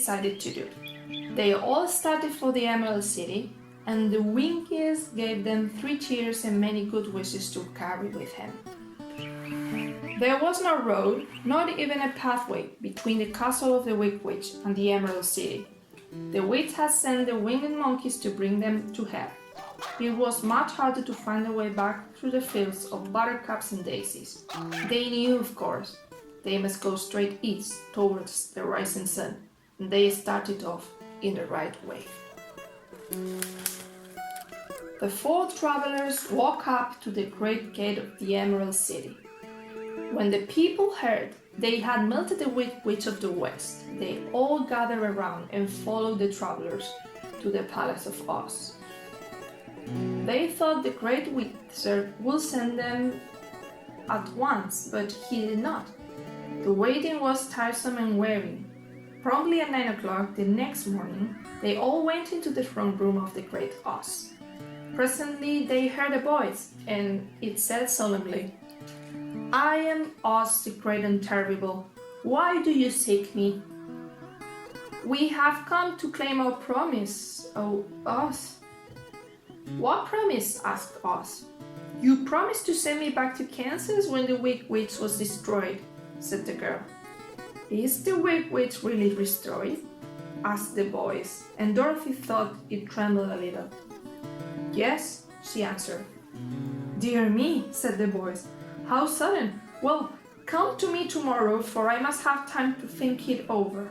decided to do. They all started for the Emerald City, and the Winkies gave them 3 cheers and many good wishes to carry with him. There was no road, not even a pathway, between the castle of the Wicked Witch and the Emerald City. The witch had sent the winged monkeys to bring them to her. It was much harder to find their way back through the fields of buttercups and daisies. They knew, of course, they must go straight east towards the rising sun, and they started off in the right way. The 4 travelers walked up to the great gate of the Emerald City. When the people heard they had melted the Wicked Witch of the West, they all gathered around and followed the travelers to the Palace of Oz. They thought the great wizard would send them at once, but he did not. The waiting was tiresome and wearing. Promptly at 9 o'clock the next morning, they all went into the front room of the great Oz. Presently they heard a voice, and it said solemnly, "I am Oz the Great and Terrible. Why do you seek me?" "We have come to claim our promise, O Oz." "What promise?" asked Oz. "You promised to send me back to Kansas when the Wicked Witch was destroyed," said the girl. "Is the Wicked Witch really destroyed?" asked the boys, and Dorothy thought it trembled a little. "Yes," she answered. "Dear me," said the boys. "How sudden! Well, come to me tomorrow, for I must have time to think it over."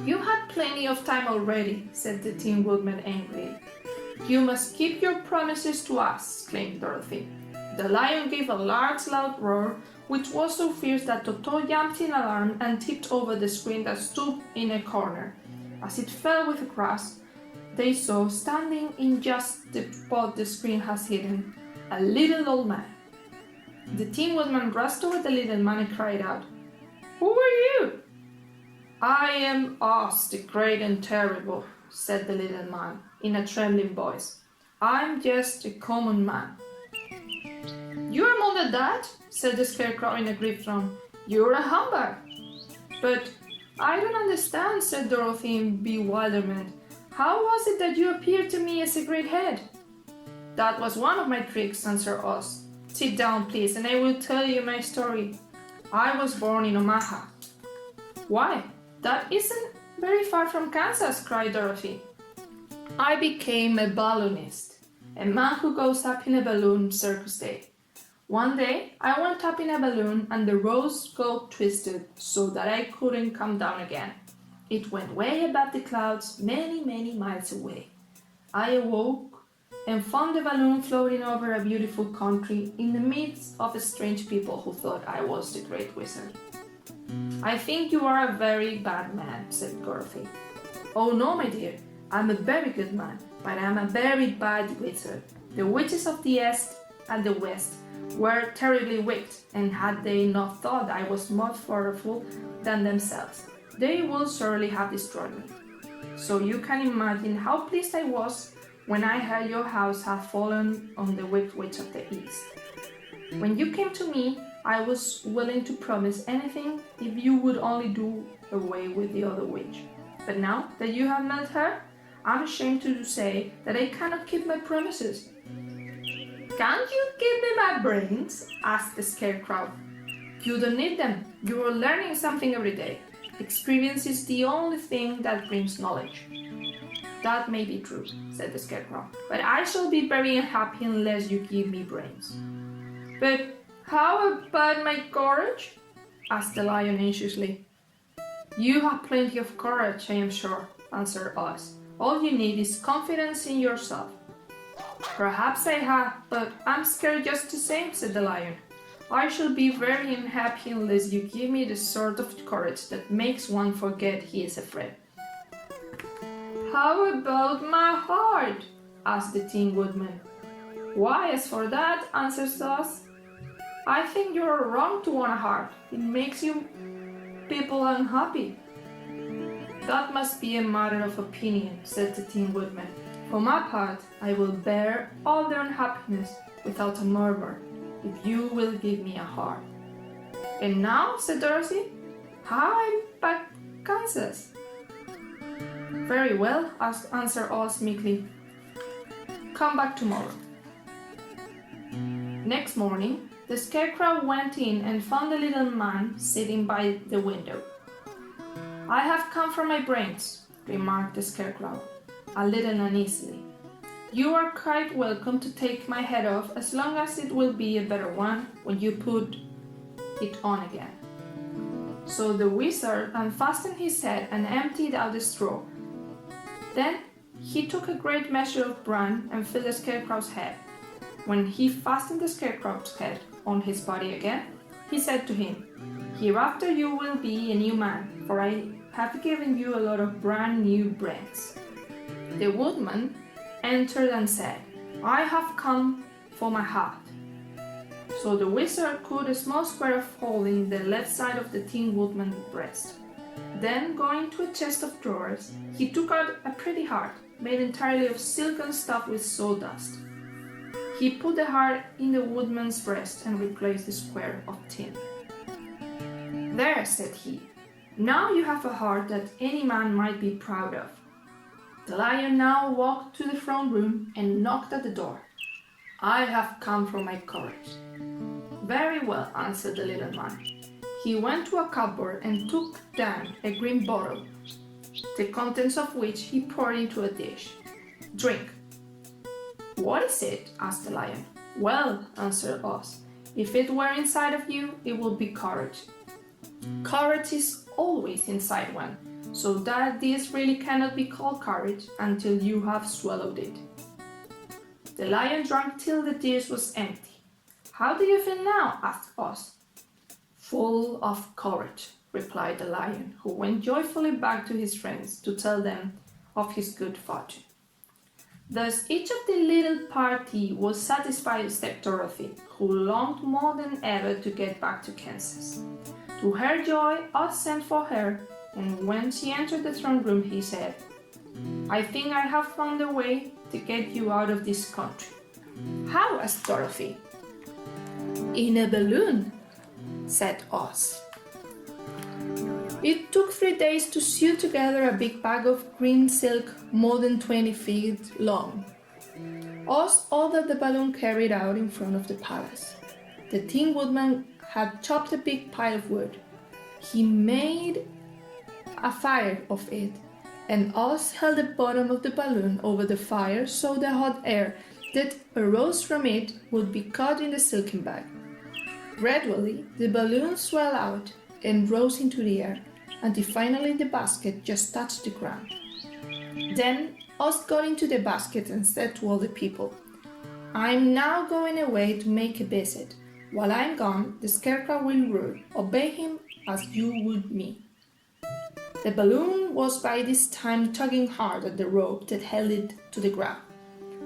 "You had plenty of time already," said the Tin Woodman angrily. "You must keep your promises to us," exclaimed Dorothy. The lion gave a large, loud roar, which was so fierce that Toto jumped in alarm and tipped over the screen that stood in a corner. As it fell with a crash, they saw, standing in just the spot the screen has hidden, a little old man. The Tin Woodman rushed over the little man and cried out, "Who are you?" "I am Oz, the Great and Terrible," said the little man in a trembling voice. "I'm just a common man." "You're more than that," said the Scarecrow in a grief tone. "You're a humbug." "But I don't understand," said Dorothy in bewilderment. "How was it that you appeared to me as a great head?" "That was one of my tricks," answered Oz. "Sit down, please, and I will tell you my story. I was born in Omaha." "Why, that isn't very far from Kansas," cried Dorothy. "I became a balloonist, a man who goes up in a balloon circus day. One day, I went up in a balloon and the ropes got twisted so that I couldn't come down again. It went way above the clouds, many, many miles away. I awoke and found the balloon floating over a beautiful country in the midst of strange people who thought I was the great wizard." "I think you are a very bad man," said Dorothy. "Oh no, my dear, I'm a very good man, but I'm a very bad wizard. The witches of the East and the West were terribly wicked, and had they not thought I was more powerful than themselves, they would surely have destroyed me. So you can imagine how pleased I was when I heard your house had fallen on the Wicked Witch of the East. When you came to me, I was willing to promise anything if you would only do away with the other witch. But now that you have met her, I'm ashamed to say that I cannot keep my promises." "Can't you give me my brains?" asked the Scarecrow. "You don't need them. You are learning something every day. Experience is the only thing that brings knowledge." "That may be true," said the Scarecrow, "but I shall be very unhappy unless you give me brains." "But how about my courage?" asked the lion anxiously. "You have plenty of courage, I am sure," answered Oz. "All you need is confidence in yourself." "Perhaps I have, but I'm scared just the same," said the lion. "I shall be very unhappy unless you give me the sort of courage that makes one forget he is afraid." "How about my heart?" asked the Tin Woodman. "Why, as for that," answered Oz, "I think you're wrong to want a heart. It makes you people unhappy." "That must be a matter of opinion," said the Tin Woodman. "For my part, I will bear all their unhappiness without a murmur, if you will give me a heart." "And now," said Dorothy, "how am I back Kansas?" Very well, answered Oz meekly. Come back tomorrow. Next morning, the Scarecrow went in and found the little man sitting by the window. I have come for my brains, remarked the Scarecrow, a little uneasily. You are quite welcome to take my head off as long as it will be a better one when you put it on again. So the wizard unfastened his head and emptied out the straw. Then he took a great measure of bran and filled the Scarecrow's head. When he fastened the Scarecrow's head on his body again, he said to him, Hereafter you will be a new man, for I have given you a lot of brand new brains. The woodman entered and said, I have come for my hat. So the wizard cut a small square of hole in the left side of the Tin Woodman's breast. Then, going to a chest of drawers, he took out a pretty heart, made entirely of silken stuff with sawdust. He put the heart in the woodman's breast and replaced the square of tin. There, said he, now you have a heart that any man might be proud of. The lion now walked to the front room and knocked at the door. I have come for my courage. Very well, answered the little man. He went to a cupboard and took down a green bottle, the contents of which he poured into a dish. Drink. What is it? Asked the lion. Well, answered Oz, if it were inside of you, it would be courage. Courage is always inside one, so that this really cannot be called courage until you have swallowed it. The lion drank till the dish was empty. How do you feel now? Asked Oz. Full of courage, replied the lion, who went joyfully back to his friends to tell them of his good fortune. Thus each of the little party was satisfied except Dorothy, who longed more than ever to get back to Kansas. To her joy, Oz sent for her, and when she entered the throne room, he said, I think I have found a way to get you out of this country. How? Asked Dorothy. In a balloon, said Oz. It took 3 days to sew together a big bag of green silk more than 20 feet long. Oz ordered the balloon carried out in front of the palace. The Tin Woodman had chopped a big pile of wood. He made a fire of it, and Oz held the bottom of the balloon over the fire so the hot air that arose from it would be caught in the silken bag. Gradually, the balloon swelled out and rose into the air, until finally the basket just touched the ground. Then Oz got into the basket and said to all the people, I'm now going away to make a visit. While I'm gone, the Scarecrow will rule. Obey him as you would me. The balloon was by this time tugging hard at the rope that held it to the ground.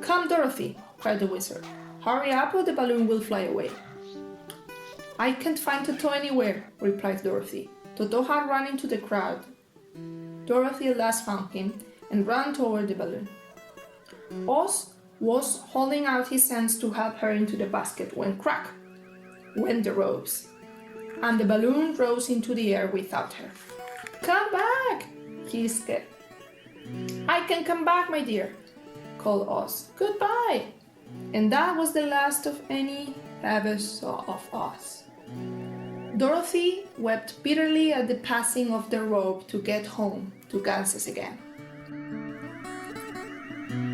Come, Dorothy, cried the wizard. Hurry up or the balloon will fly away. I can't find Toto anywhere, replied Dorothy. Toto had run into the crowd. Dorothy at last found him and ran toward the balloon. Oz was holding out his hands to help her into the basket when crack went the ropes, and the balloon rose into the air without her. Come back, he hissed. I can come back, my dear, called Oz. Goodbye. And that was the last of any ever saw of Oz. Dorothy wept bitterly at the passing of the rope to get home to Kansas again.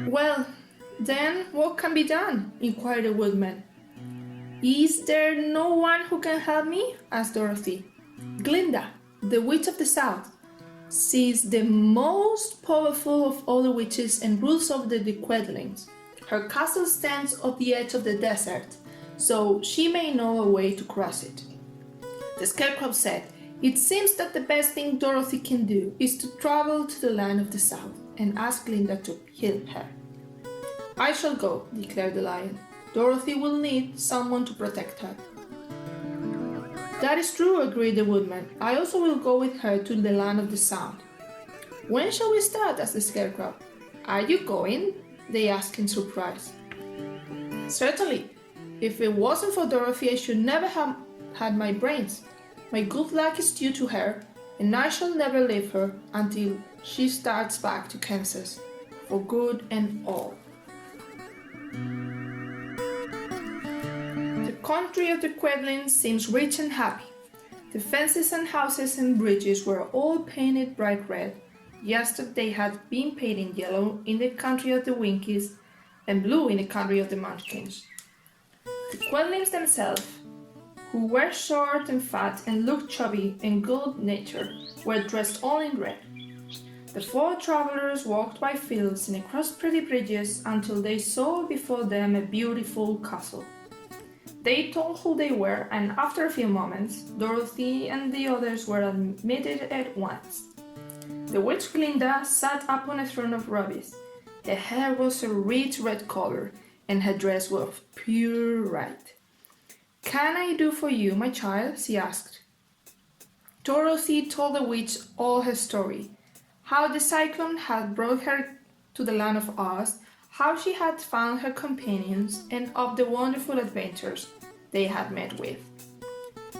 Well, then what can be done? Inquired the woodman. Is there no one who can help me? Asked Dorothy. Glinda, the witch of the south. She is the most powerful of all the witches and rules over the Quedlings. Her castle stands on the edge of the desert, so she may know a way to cross it. The Scarecrow said, It seems that the best thing Dorothy can do is to travel to the land of the south and ask Glinda to help her. I shall go, declared the lion. Dorothy will need someone to protect her. That is true, agreed the woodman. I also will go with her to the land of the south. When shall we start? Asked the Scarecrow. Are you going? They asked in surprise. Certainly. If it wasn't for Dorothy, I should never have had my brains. My good luck is due to her, and I shall never leave her until she starts back to Kansas, for good and all. The country of the Quedlins seems rich and happy. The fences and houses and bridges were all painted bright red, just as they had been painted yellow in the country of the Winkies and blue in the country of the Munchkins. The Quedlins themselves, who were short and fat and looked chubby and good-natured, were dressed all in red. The four travelers walked by fields and across pretty bridges until they saw before them a beautiful castle. They told who they were, and after a few moments, Dorothy and the others were admitted at once. The witch Glinda sat upon a throne of rubies. Her hair was a rich red color, and her dress was pure white. "Can I do for you, my child?" she asked. Dorothy told the witch all her story, how the cyclone had brought her to the land of Oz, how she had found her companions, and of the wonderful adventures they had met with.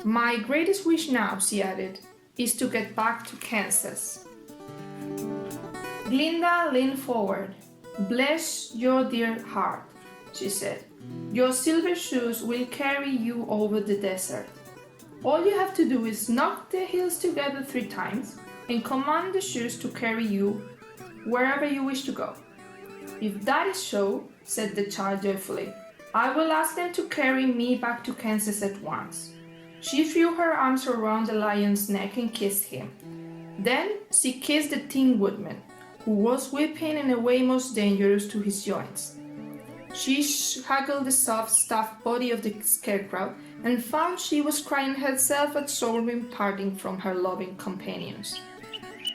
"My greatest wish now," she added, "is to get back to Kansas." Glinda leaned forward. "Bless your dear heart," she said. "Your silver shoes will carry you over the desert. All you have to do is knock the heels together 3 times and command the shoes to carry you wherever you wish to go." "If that is so," said the child joyfully, "I will ask them to carry me back to Kansas at once." She threw her arms around the lion's neck and kissed him. Then she kissed the Tin Woodman, who was weeping in a way most dangerous to his joints. She huggled the soft, stuffed body of the scarecrow and found she was crying herself at sorrowing parting from her loving companions.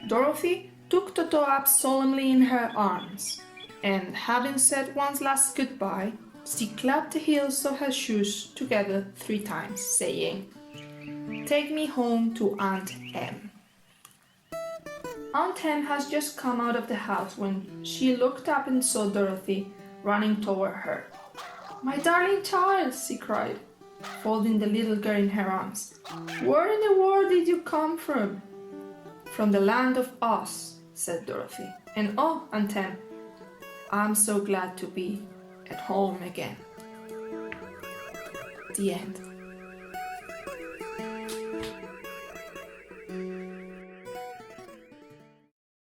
Dorothy took Toto up solemnly in her arms, and having said one last goodbye, she clapped the heels of her shoes together 3 times, saying, "Take me home to Aunt Em." Aunt Em had just come out of the house when she looked up and saw Dorothy running toward her. "My darling child," she cried, folding the little girl in her arms. "Where in the world did you come from?" "From the land of Oz," said Dorothy. "And oh, Aunt Em, I'm so glad to be at home again." The end.